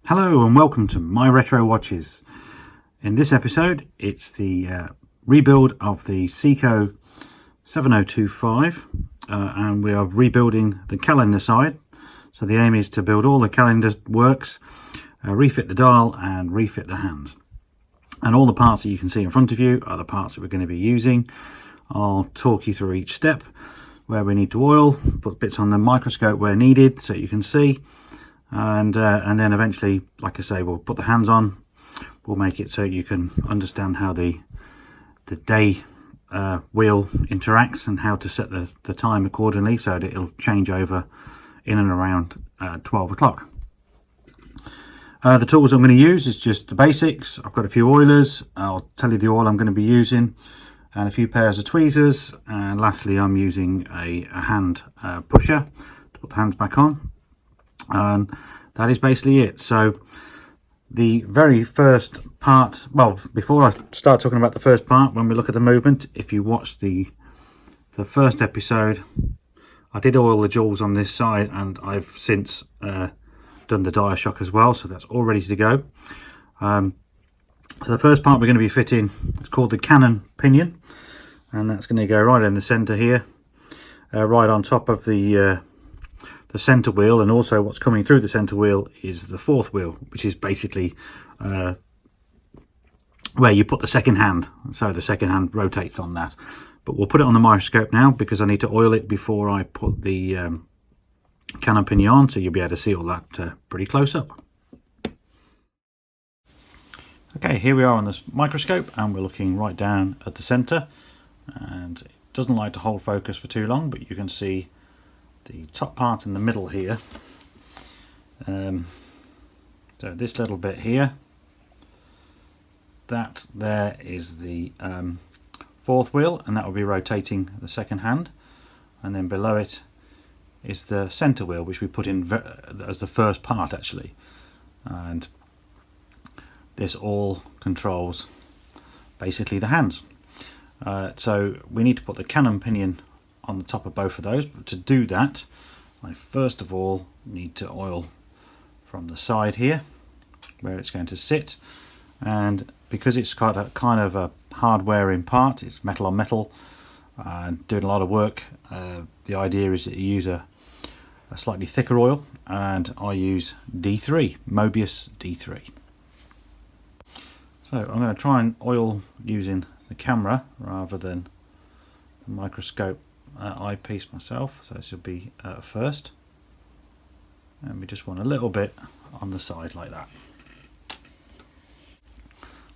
Hello and welcome to My Retro Watches. In this episode it's the rebuild of the Seiko 7025 and we are rebuilding the calendar side. So the aim is to build all the calendar works, refit the dial and refit the hands. And all the parts that you can see in front of you are the parts that we're going to be using. I'll talk you through each step, where we need to oil, put bits on the microscope where needed so you can see. And then eventually, like I say, we'll put the hands on. We'll make it so you can understand how the day wheel interacts and how to set the time accordingly so that it'll change over in and around 12 o'clock. The tools I'm going to use is just the basics. I've got a few oilers. I'll tell you the oil I'm going to be using, and a few pairs of tweezers, and lastly I'm using a hand pusher to put the hands back on. And that is basically it. So the very first part, well, before I start talking about the first part, when we look at the movement, if you watch the first episode, I did oil the jewels on this side, and I've since done the dial shock as well, so that's all ready to go. So the first part we're going to be fitting, it's called the cannon pinion, and that's going to go right in the center here, right on top of the center wheel. And also what's coming through the center wheel is the fourth wheel, which is basically where you put the second hand, so the second hand rotates on that. But we'll put it on the microscope now because I need to oil it before I put the cannon pinion on, so you'll be able to see all that pretty close up. Okay, here we are on this microscope and we're looking right down at the center, and it doesn't like to hold focus for too long, but you can see the top part in the middle here. So this little bit here, that there is the fourth wheel, and that will be rotating the second hand, and then below it is the center wheel, which we put in as the first part actually, and this all controls basically the hands. So we need to put the cannon pinion on the top of both of those, but to do that I first of all need to oil from the side here where it's going to sit, and because it's got a kind of a hard wearing part, it's metal on metal and doing a lot of work, the idea is that you use a slightly thicker oil, and I use D3, Mobius D3. So I'm going to try and oil using the camera rather than the microscope eyepiece myself, so this will be first, and we just want a little bit on the side like that.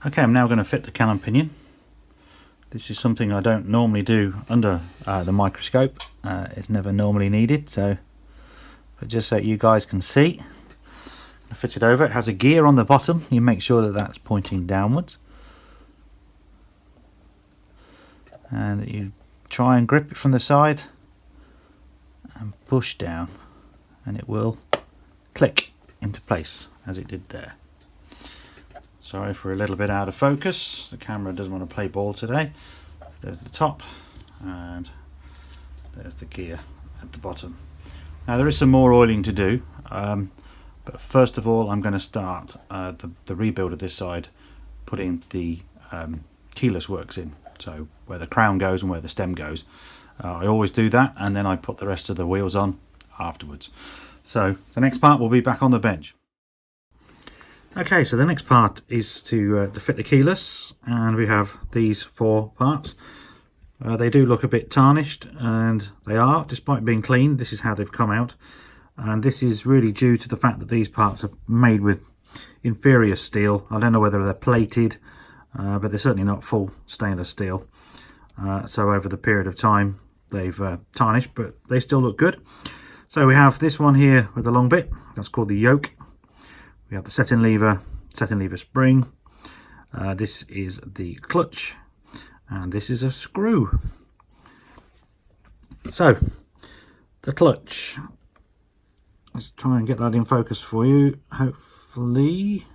Okay, I'm now going to fit the cannon pinion. This is something I don't normally do under the microscope. It's never normally needed, but just so you guys can see, I fit it over. It has a gear on the bottom. You make sure that that's pointing downwards, and that you try and grip it from the side and push down, and it will click into place as it did there. Sorry if we're a little bit out of focus, the camera doesn't want to play ball today. So there's the top and there's the gear at the bottom. Now there is some more oiling to do, but first of all I'm going to start the rebuild of this side, putting the keyless works in, so where the crown goes and where the stem goes. I always do that, and then I put the rest of the wheels on afterwards. So the next part will be back on the bench. Okay, so the next part is to fit the keyless, and we have these four parts. They do look a bit tarnished, and they are, despite being clean. This is how they've come out, and this is really due to the fact that these parts are made with inferior steel. I don't know whether they're plated, but they're certainly not full stainless steel. So over the period of time they've tarnished, but they still look good. So we have this one here with the long bit, that's called the yoke. We have the setting lever spring. This is the clutch, and this is a screw. So the clutch, let's try and get that in focus for you, hopefully.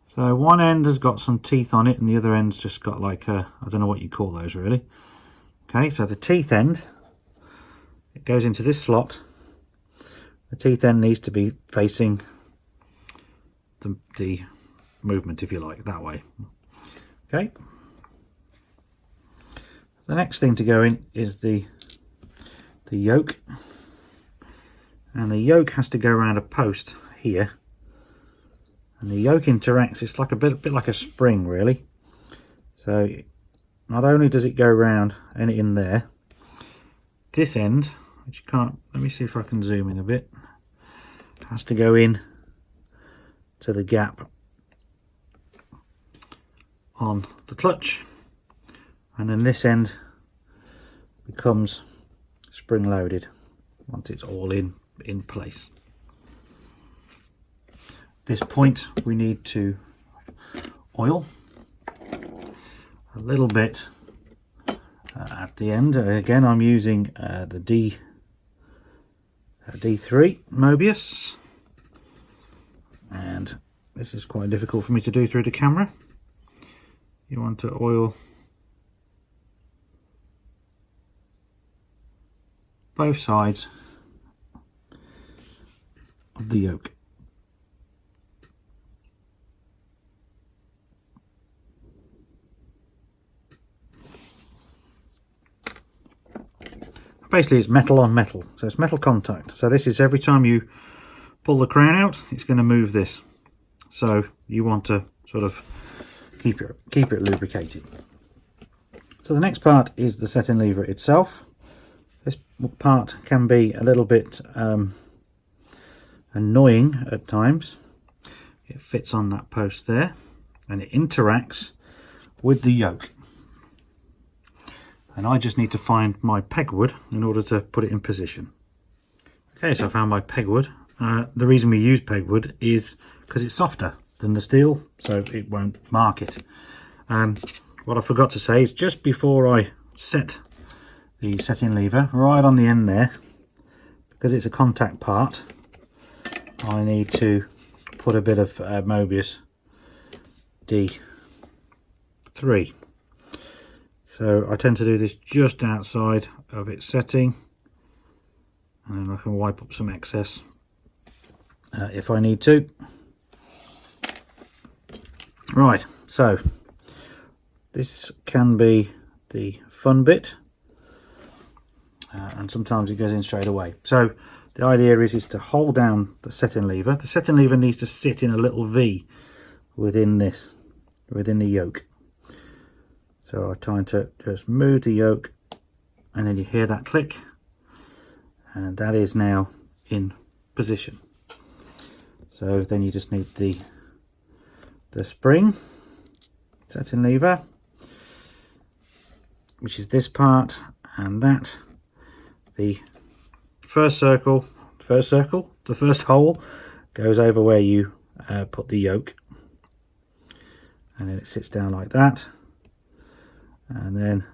So one end has got some teeth on it, and the other end's just got like a, I don't know what you call those really. Okay, so the teeth end, it goes into this slot. The teeth end needs to be facing the movement, if you like, that way. Okay. The next thing to go in is the yoke, and the yoke has to go around a post here, and the yoke interacts. It's like a bit like a spring, really. So not only does it go round and in there, this end, which you can't, let me see if I can zoom in a bit, has to go in to the gap on the clutch, and then this end becomes spring loaded once it's all in place. This point we need to oil a little bit at the end. Again, I'm using the D3 Mobius, and this is quite difficult for me to do through the camera. You want to oil both sides of the yoke. Basically it's metal on metal, so it's metal contact. So this is every time you pull the crown out, it's going to move this. So you want to sort of keep it lubricated. So the next part is the setting lever itself. This part can be a little bit annoying at times. It fits on that post there and it interacts with the yoke. And I just need to find my pegwood in order to put it in position. Okay, so I found my pegwood. The reason we use pegwood is because it's softer than the steel, so it won't mark it. What I forgot to say is just before I set the setting lever, right on the end there, because it's a contact part, I need to put a bit of Mobius D3. So I tend to do this just outside of its setting, and then I can wipe up some excess if I need to. Right, so this can be the fun bit, and sometimes it goes in straight away. So the idea is to hold down the setting lever. The setting lever needs to sit in a little V within the yoke. So I'm trying to just move the yoke, and then you hear that click, and that is now in position. So then you just need the spring setting lever, which is this part, and that the first hole goes over where you put the yoke, and then it sits down like that. And then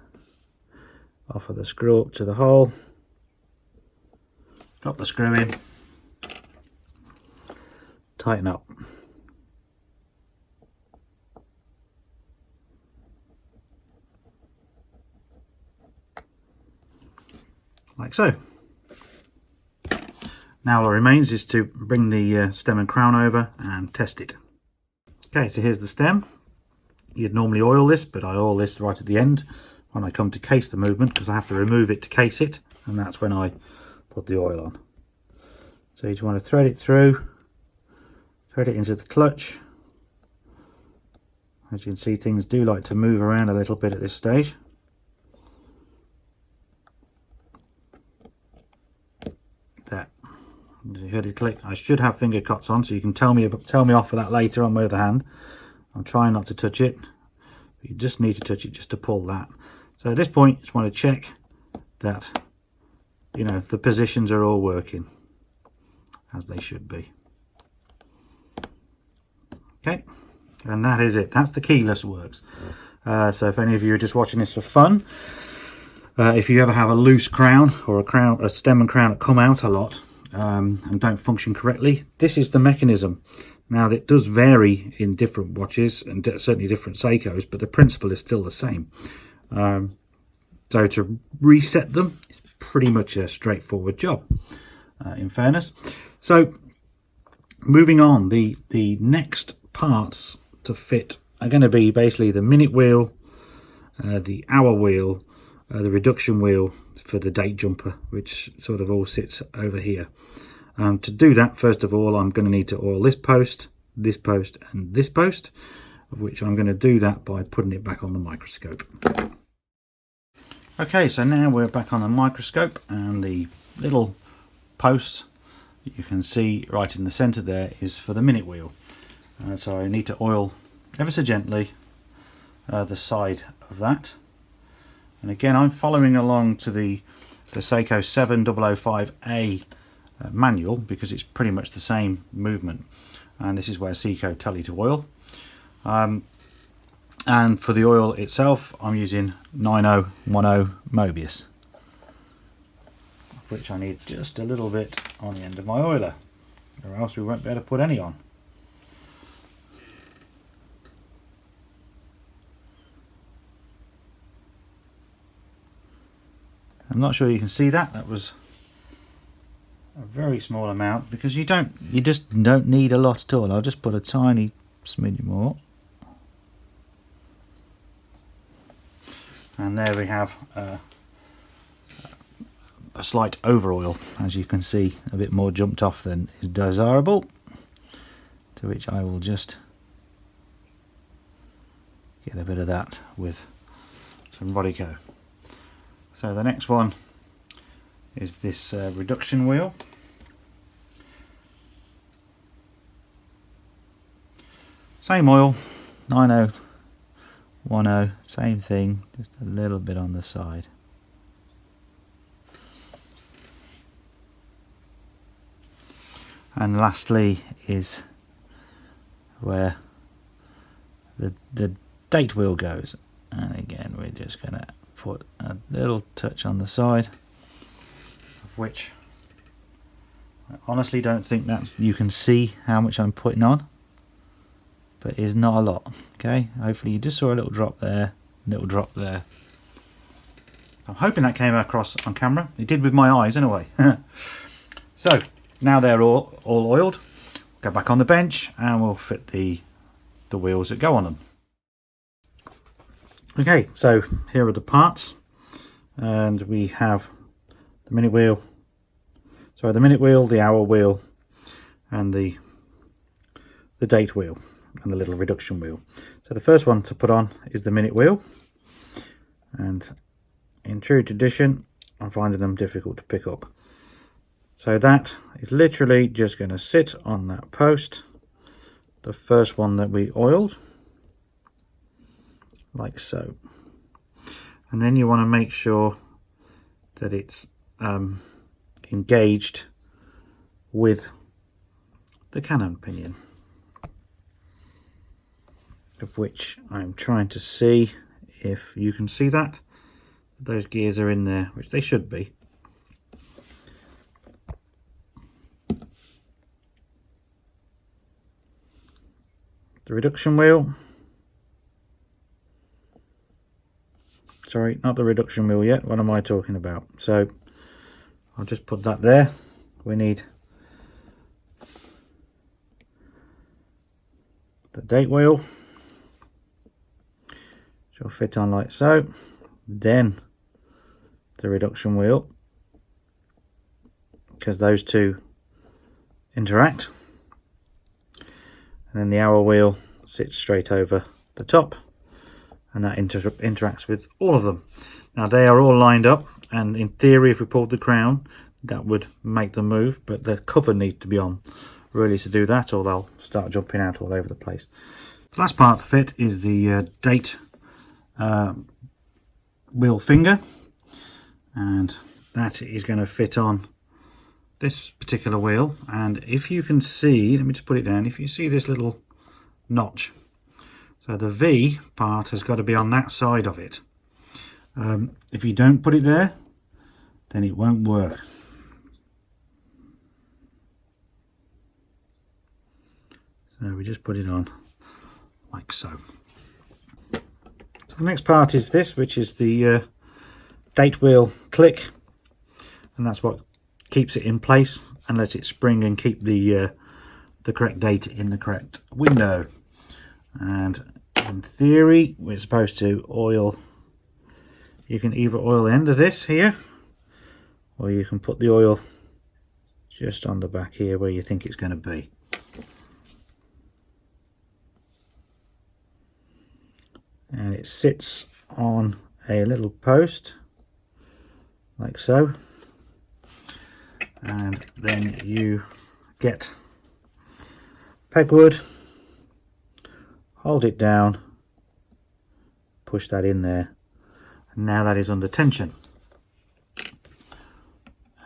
offer the screw up to the hole, drop the screw in, tighten up. Like so. Now all that remains is to bring the stem and crown over and test it. Okay, so here's the stem. You'd normally oil this, but I oil this right at the end when I come to case the movement, because I have to remove it to case it, and that's when I put the oil on. So you just want to thread it through, thread it into the clutch. As you can see, things do like to move around a little bit at this stage. There. You heard it click. I should have finger cuts on, so you can tell me off for that later on with the hand. I'm trying not to touch it, but you just need to touch it just to pull that. So at this point, you just want to check that, you know, the positions are all working as they should be. Okay, and that is it. That's the keyless works. So if any of you are just watching this for fun, if you ever have a loose crown or a stem and crown that come out a lot and don't function correctly, this is the mechanism. Now, it does vary in different watches and certainly different Seikos, but the principle is still the same. So to reset them is pretty much a straightforward job, in fairness. So Moving on, the next parts to fit are going to be basically the minute wheel, the hour wheel, the reduction wheel for the date jumper, which sort of all sits over here. To do that, first of all, I'm going to need to oil this post, and this post, of which I'm going to do that by putting it back on the microscope. Okay, so now we're back on the microscope, and the little post you can see right in the center there is for the minute wheel. So I need to oil ever so gently the side of that. And again, I'm following along to the Seiko 7005A manual, because it's pretty much the same movement, and this is where Seiko tell you to oil. And for the oil itself, I'm using 9010 Mobius, which I need just a little bit on the end of my oiler, or else we won't be able to put any on. I'm not sure you can see that. That was a very small amount, because you just don't need a lot at all. I'll just put a tiny smidge more. And there we have a slight over oil, as you can see, a bit more jumped off than is desirable, to which I will just get a bit of that with some Rodico. So the next one is this reduction wheel. Same oil, 9010, same thing, just a little bit on the side. And lastly is where the date wheel goes, and again we're just going to put a little touch on the side, of which I honestly don't think that you can see how much I'm putting on, but it's not a lot. Okay, hopefully you just saw a little drop there, little drop there. I'm hoping that came across on camera. It did with my eyes anyway. So now they're all oiled, go back on the bench and we'll fit the wheels that go on them. Okay, so here are the parts, and we have the minute wheel, the hour wheel, and the date wheel, and the little reduction wheel. So the first one to put on is the minute wheel, and in true tradition I'm finding them difficult to pick up. So that is literally just going to sit on that post, the first one that we oiled, like so. And then you want to make sure that it's engaged with the cannon pinion, of which I'm trying to see if you can see that. Those gears are in there, which they should be. The reduction wheel, sorry, not the reduction wheel yet, what am I talking about? So I'll just put that there. We need the date wheel, which will fit on like so, then the reduction wheel, because those two interact, and then the hour wheel sits straight over the top, and that interacts with all of them. Now they are all lined up, and in theory if we pulled the crown that would make them move, but the cover needs to be on really to do that, or they'll start jumping out all over the place. The last part to fit is the date wheel finger, and that is going to fit on this particular wheel. And if you can see, let me just put it down, if you see this little notch, so the V part has got to be on that side of it. If you don't put it there, then it won't work. So we just put it on like so. So the next part is this, which is the date wheel click, and that's what keeps it in place and lets it spring and keep the the correct date in the correct window. And in theory we're supposed to oil, you can either oil the end of this here, or you can put the oil just on the back here where you think it's going to be. And it sits on a little post like so, and then you get pegwood, hold it down, push that in there, and now that is under tension,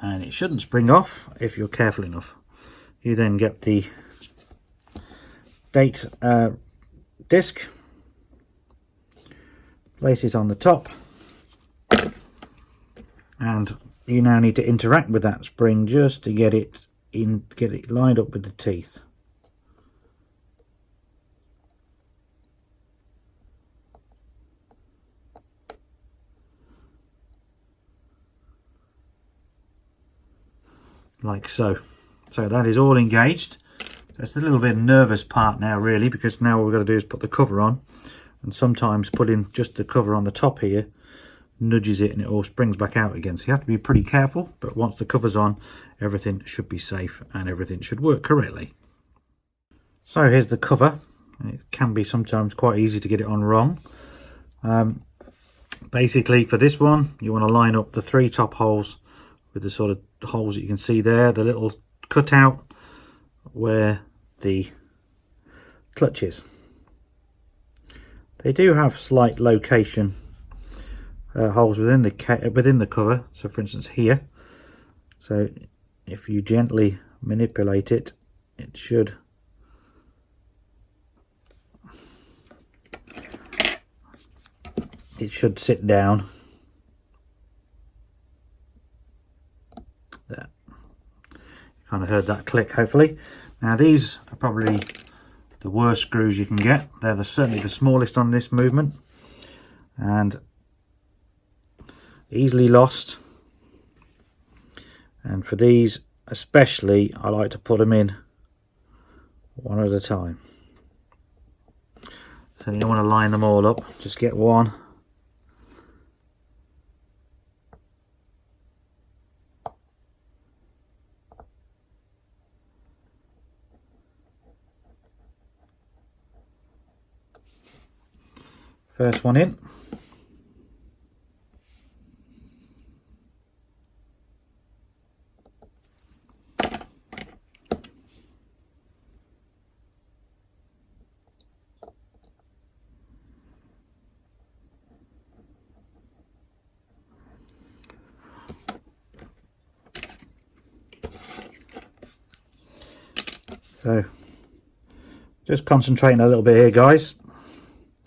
and it shouldn't spring off if you're careful enough. You then get the date disc, place it on the top, and you now need to interact with that spring just to get it in, get it lined up with the teeth. Like so. So that is all engaged. So it's a little bit nervous part now really, because now what we've got to do is put the cover on, and sometimes putting just the cover on the top here nudges it and it all springs back out again. So you have to be pretty careful, but once the cover's on, everything should be safe and everything should work correctly. So here's the cover. It can be sometimes quite easy to get it on wrong. Basically for this one you want to line up the 3 top holes with the sort of holes that you can see there, the little cutout where the clutch is. They do have slight location holes within the cover, so for instance here. So if you gently manipulate it, it should sit down. There. You kind of heard that click hopefully. Now these are probably the worst screws you can get. They're certainly the smallest on this movement and easily lost. And for these especially, I like to put them in one at a time. So you don't want to line them all up, just get one. First one in. So just concentrating a little bit here guys,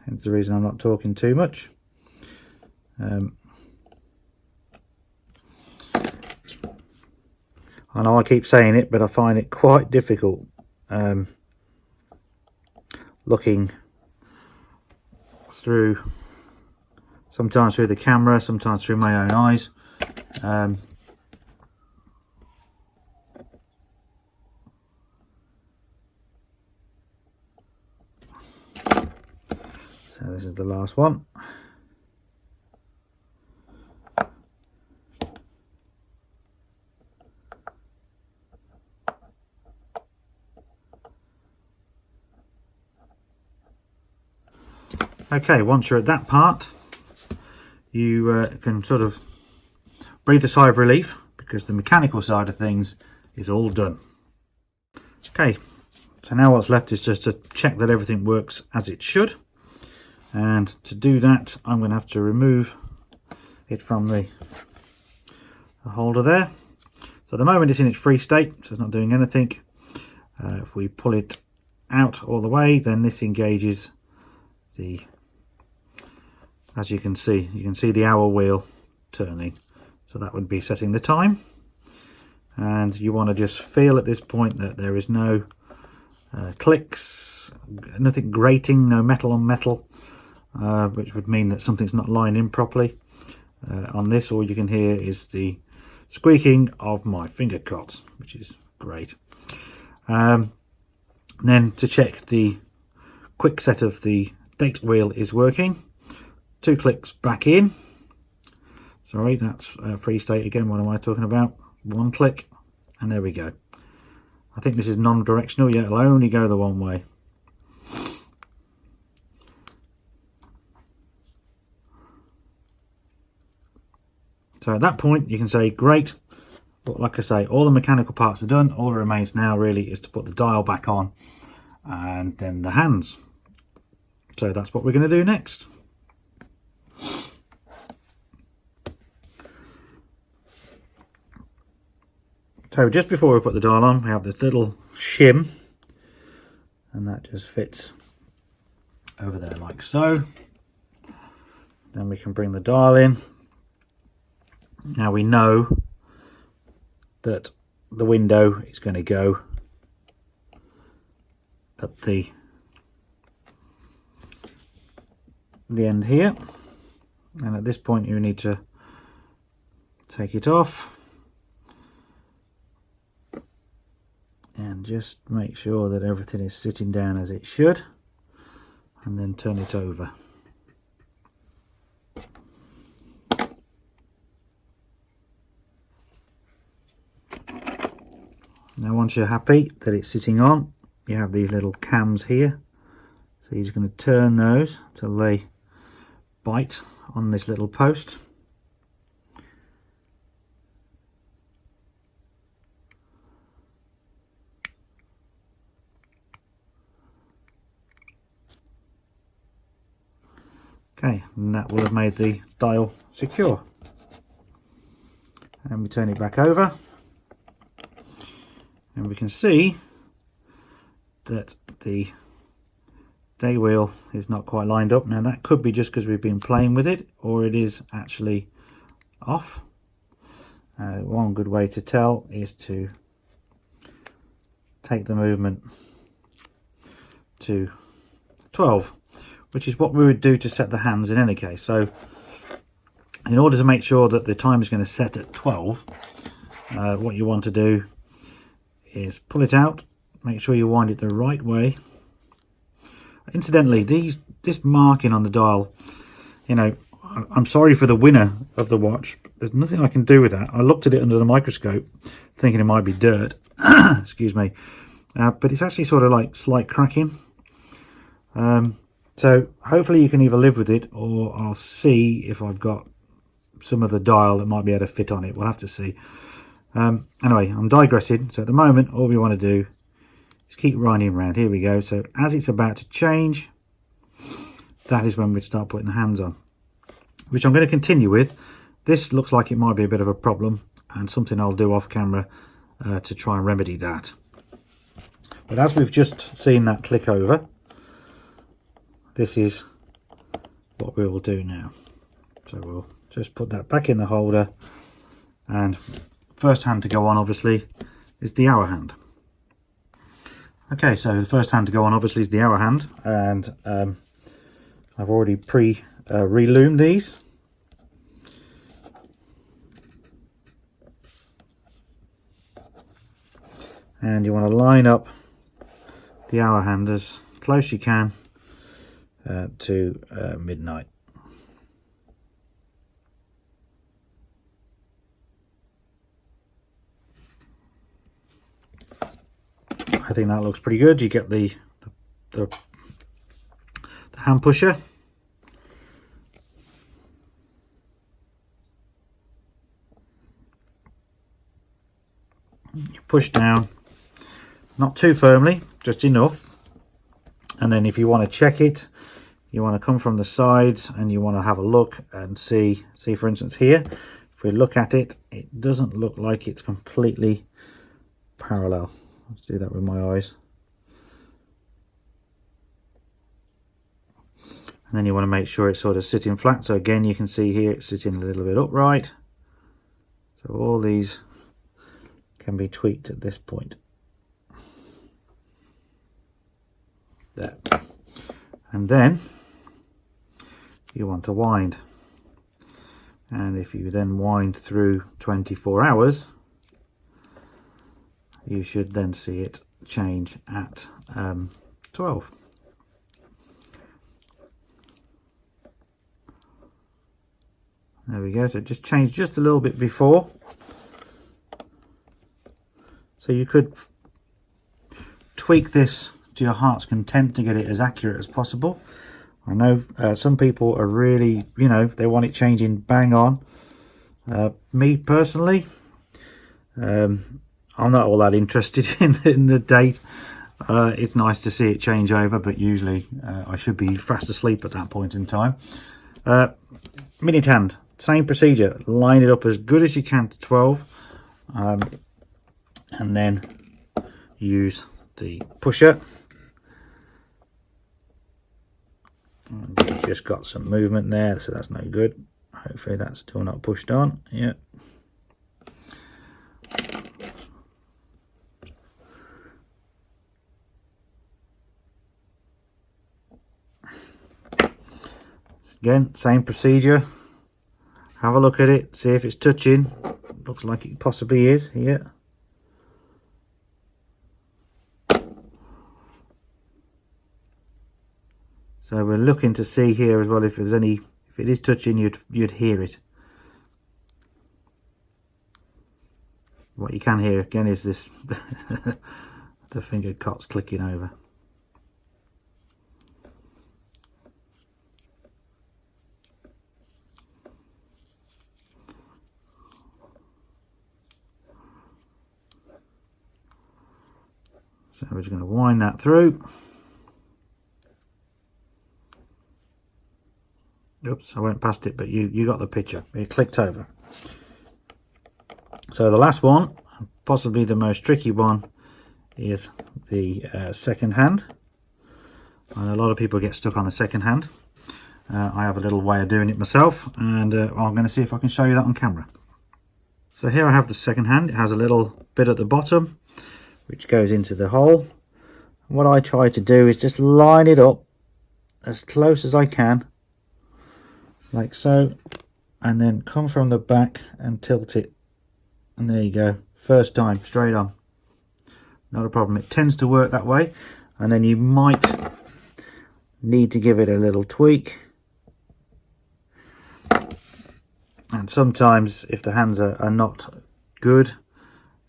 hence the reason I'm not talking too much. I know I keep saying it, but I find it quite difficult looking through, sometimes through the camera, sometimes through my own eyes. So this is the last one. Okay, once you're at that part, you can sort of breathe a sigh of relief because the mechanical side of things is all done. Okay, so now what's left is just to check that everything works as it should. And to do that, I'm going to have to remove it from the holder there. So at the moment it's in its free state, so it's not doing anything. If we pull it out all the way, then this engages the, as you can see the hour wheel turning. So that would be setting the time. And you want to just feel at this point that there is no clicks, nothing grating, no metal on metal. Which would mean that something's not lined in properly. On this, all you can hear is the squeaking of my finger cots, which is great. And then to check the quick set of the date wheel is working, 2 clicks back in. Sorry, that's free state again. What am I talking about? 1 click, and there we go. I think this is non-directional, yet it'll only go the one way. So at that point you can say great, but like I say, all the mechanical parts are done. All that remains now really is to put the dial back on and then the hands. So that's what we're going to do next. So just before we put the dial on, we have this little shim, and that just fits over there like so. Then we can bring the dial in. Now we know that the window is going to go at the end here, and at this point you need to take it off and just make sure that everything is sitting down as it should, and then turn it over. Now once you're happy that it's sitting on, you have these little cams here, so you're just going to turn those till they bite on this little post. Okay, and that will have made the dial secure. And we turn it back over, and we can see that the day wheel is not quite lined up. Now that could be just because we've been playing with it, or it is actually off. One good way to tell is to take the movement to 12, which is what we would do to set the hands in any case. So in order to make sure that the time is going to set at 12, what you want to do is pull it out, make sure you wind it the right way. Incidentally, this marking on the dial, you know, I'm sorry for the winner of the watch. There's nothing I can do with that. I looked at it under the microscope thinking it might be dirt. Excuse me. But it's actually sort of like slight cracking. So hopefully you can either live with it, or I'll see if I've got some of the dial that might be able to fit on it. We'll have to see. Anyway, I'm digressing. So at the moment, all we want to do is keep winding around. Here we go. So as it's about to change, that is when we'd start putting the hands on, which I'm going to continue with. This looks like it might be a bit of a problem, and something I'll do off camera to try and remedy that. But as we've just seen that click over, this is what we will do now. So we'll just put that back in the holder, and first hand to go on obviously is the hour hand. Okay, so the first hand to go on obviously is the hour hand, and I've already re-loomed these. And you want to line up the hour hand as close as you can to midnight. I think that looks pretty good. You get the hand pusher. You push down, not too firmly, just enough. And then if you want to check it, you want to come from the sides and you want to have a look and see for instance here, if we look at it, it doesn't look like it's completely parallel. Let's do that with my eyes. And then you want to make sure it's sort of sitting flat. So again, you can see here it's sitting a little bit upright. So all these can be tweaked at this point. There. And then you want to wind. And if you then wind through 24 hours, you should then see it change at 12. There we go, so it just changed just a little bit before. So you could tweak this to your heart's content to get it as accurate as possible. I know some people are really, you know, they want it changing bang on. Me personally, I'm not all that interested in the date. It's nice to see it change over, but usually I should be fast asleep at that point in time. Minute hand, same procedure. Line it up as good as you can to 12, and then use the pusher. And you've just got some movement there, so that's no good. Hopefully that's still not pushed on. Yeah. Again, same procedure. Have a look at it, see if it's touching. Looks like it possibly is here. So we're looking to see here as well if there's any, if it is touching, you'd hear it. What you can hear again is this the finger cots clicking over. So we're just going to wind that through. Oops, I went past it, but you got the picture. It clicked over. So the last one, possibly the most tricky one, is the second hand. And a lot of people get stuck on the second hand. I have a little way of doing it myself, and I'm going to see if I can show you that on camera. So here I have the second hand. It has a little bit at the bottom which goes into the hole. What I try to do is just line it up as close as I can, like so, and then come from the back and tilt it, and there you go. First time, straight on, not a problem. It tends to work that way, and then you might need to give it a little tweak. And sometimes if the hands are not good,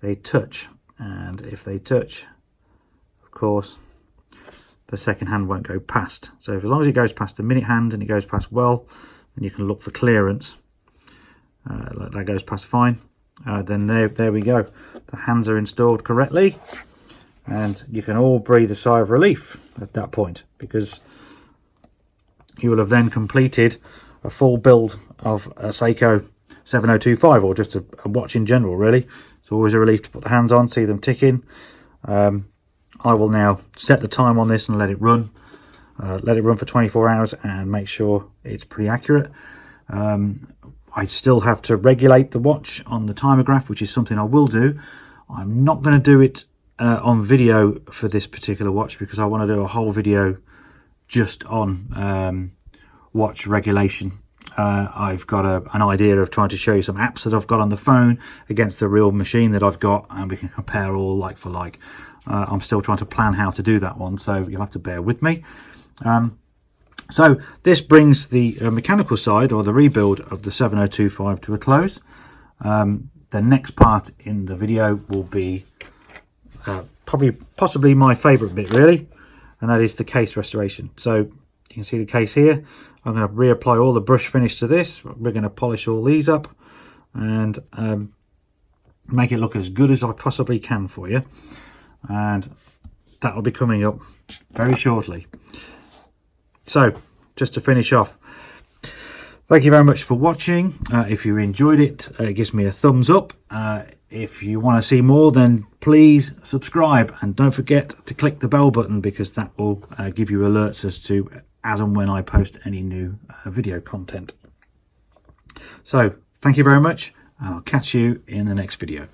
they touch, and if they touch, of course the second hand won't go past. So as long as it goes past the minute hand and it goes past well, and you can look for clearance, like that goes past fine, then there we go. The hands are installed correctly, and you can all breathe a sigh of relief at that point, because you will have then completed a full build of a Seiko 7025, or just a watch in general. Really, it's always a relief to put the hands on, see them ticking. I will now set the time on this and let it run. Let it run for 24 hours and make sure it's pretty accurate. I still have to regulate the watch on the timograph, which is something I will do. I'm not going to do it on video for this particular watch, because I want to do a whole video just on watch regulation. I've got an idea of trying to show you some apps that I've got on the phone against the real machine that I've got, and we can compare all like for like. I'm still trying to plan how to do that one, so you'll have to bear with me. So this brings the mechanical side, or the rebuild of the 7025, to a close. The next part in the video will be possibly my favorite bit, really, and that is the case restoration. So you can see the case here. I'm going to reapply all the brush finish to this. We're going to polish all these up and make it look as good as I possibly can for you, and that will be coming up very shortly. So just to finish off, thank you very much for watching. If you enjoyed it, it gives me a thumbs up. If you want to see more, then please subscribe, and don't forget to click the bell button, because that will give you alerts as and when I post any new video content. So thank you very much, and I'll catch you in the next video.